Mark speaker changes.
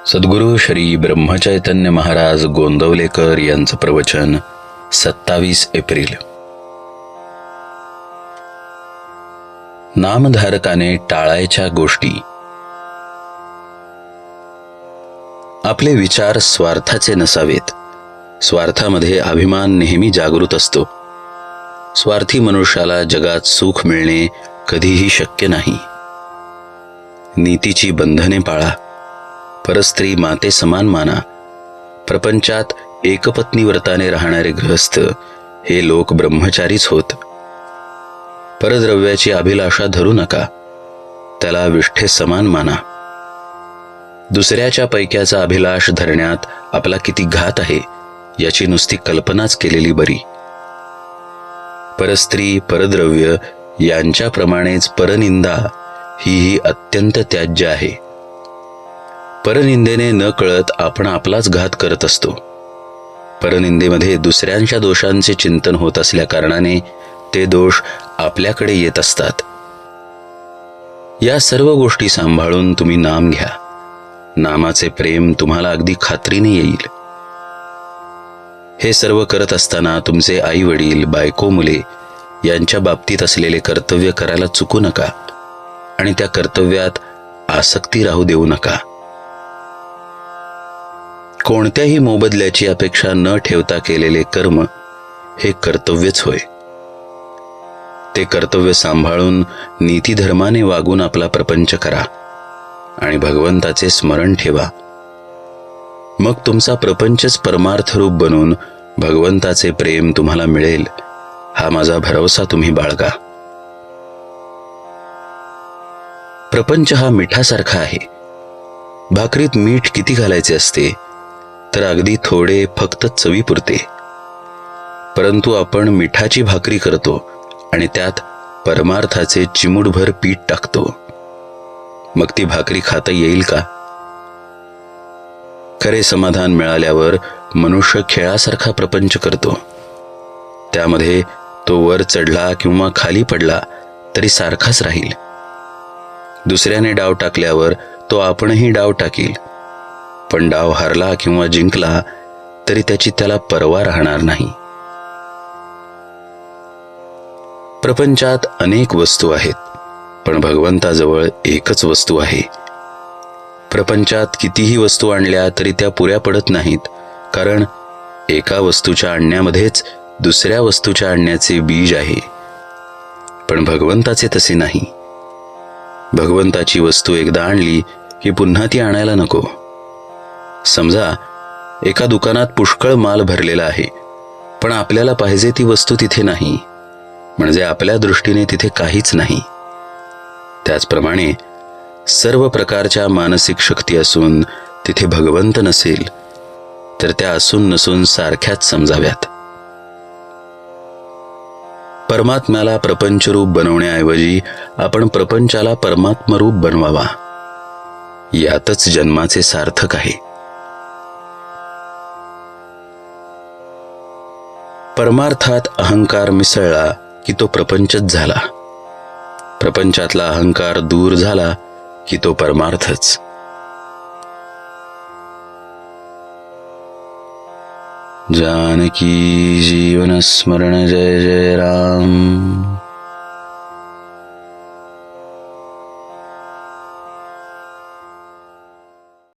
Speaker 1: सद्गुरु श्री ब्रह्मचैतन्य महाराज गोंदवलेकर यांचं प्रवचन 27 एप्रिल. नामधारकाने टाळायच्या गोष्टी. आपले विचार स्वार्थाचे नसावेत. स्वार्थामध्ये अभिमान नेहमी जागृत असतो. स्वार्थी मनुष्याला जगात सुख मिळणे कधीही शक्य नाही. नीतीची बंधने पाळा. परस्त्री माते समान माना. प्रपंचात एकपत्नी व्रताने राहणारे गृहस्थ हे लोक ब्रह्मचारीच होत. परद्रव्याची अभिलाषा धरू नका. त्याला विष्ठे समान माना. दुसऱ्याच्या पैक्याचा अभिलाष धरण्यात आपला किती घात आहे याची नुसती कल्पनाच केलेली बरी. परस्त्री परद्रव्य यांच्याप्रमाणेच परनिंदा ही अत्यंत त्याज्य आहे. परनिंदेने न कळत आपण आपलाच घात करत असतो. परनिंदेमध्ये दुसऱ्यांच्या दोषांचे चिंतन होत असल्या कारणाने ते दोष आपल्याकडे येत असतात. या सर्व गोष्टी सांभाळून तुम्ही नाम घ्या. नामाचे प्रेम तुम्हाला अगदी खात्रीने येईल. हे सर्व करत असताना तुमचे आई वडील, बायको, मुले यांच्या बाबतीत असलेले कर्तव्य करायला चुकू नका आणि त्या कर्तव्यात आसक्ती राहू देऊ नका. कोणत्याही मोबदल्याची अपेक्षा न ठेवता केलेले कर्म हे कर्तव्यच होय. ते कर्तव्य सांभाळून नीतिधर्माने वागून आपला प्रपंच करा आणि भगवंताचे स्मरण ठेवा. मग तुमचा प्रपंचच परमार्थ रूप बनून भगवंताचे प्रेम तुम्हाला मिळेल हा माझा भरवसा तुम्ही बाळगा. प्रपंच हा मिठासारखा आहे. भाकरीत मीठ किती घालायचे असते तर अगदी थोडे, फक्त चवीपुरते. परंतु आपण मिठाची भाकरी करतो आणि त्यात परमार्थाचे चिमूटभर पीठ टाकतो. मग ती भाकरी खाता येईल का? खरे समाधान मिळाल्यावर मनुष्य खेळासारखा प्रपंच करतो. त्यामध्ये तो वर चढला किंवा खाली पडला तरी सारखाच राहील. दुसऱ्याने डाव टाकल्यावर तो आपणही डाव टाकील. पण डाव हारला किंवा जिंकला तरी त्याची त्याला पर्वा राहणार नाही. प्रपंचात अनेक वस्तू आहेत, पण भगवंताजवळ एकच वस्तू आहे. प्रपंचात कितीही वस्तू आणल्या तरी त्या पुऱ्या पडत नाहीत, कारण एका वस्तूच्या आणण्यामध्येच दुसऱ्या वस्तूच्या आणण्याचे बीज आहे. पण भगवंताचे तसे नाही. भगवंताची वस्तू एकदा आणली की पुन्हा ती आणायला नको. समजा एका दुकानात पुष्कळ माल भरलेला आहे, पण आपल्याला पाहिजे ती वस्तू तिथे नाही, म्हणजे आपल्या दृष्टीने तिथे काहीच नाही. त्याचप्रमाणे सर्व प्रकारच्या मानसिक शक्ती असून तिथे भगवंत नसेल तर त्या असून नसून सारख्याच समजाव्यात. परमात्म्याला प्रपंचरूप बनवण्याऐवजी आपण प्रपंचाला परमात्मरूप बनवावा. यातच जन्माचे सार्थक आहे. परमार्थात अहंकार मिसळला की तो प्रपंचच झाला. प्रपंचातला अहंकार दूर झाला की तो परमार्थच. जानकी जीवन स्मरण जय जय राम.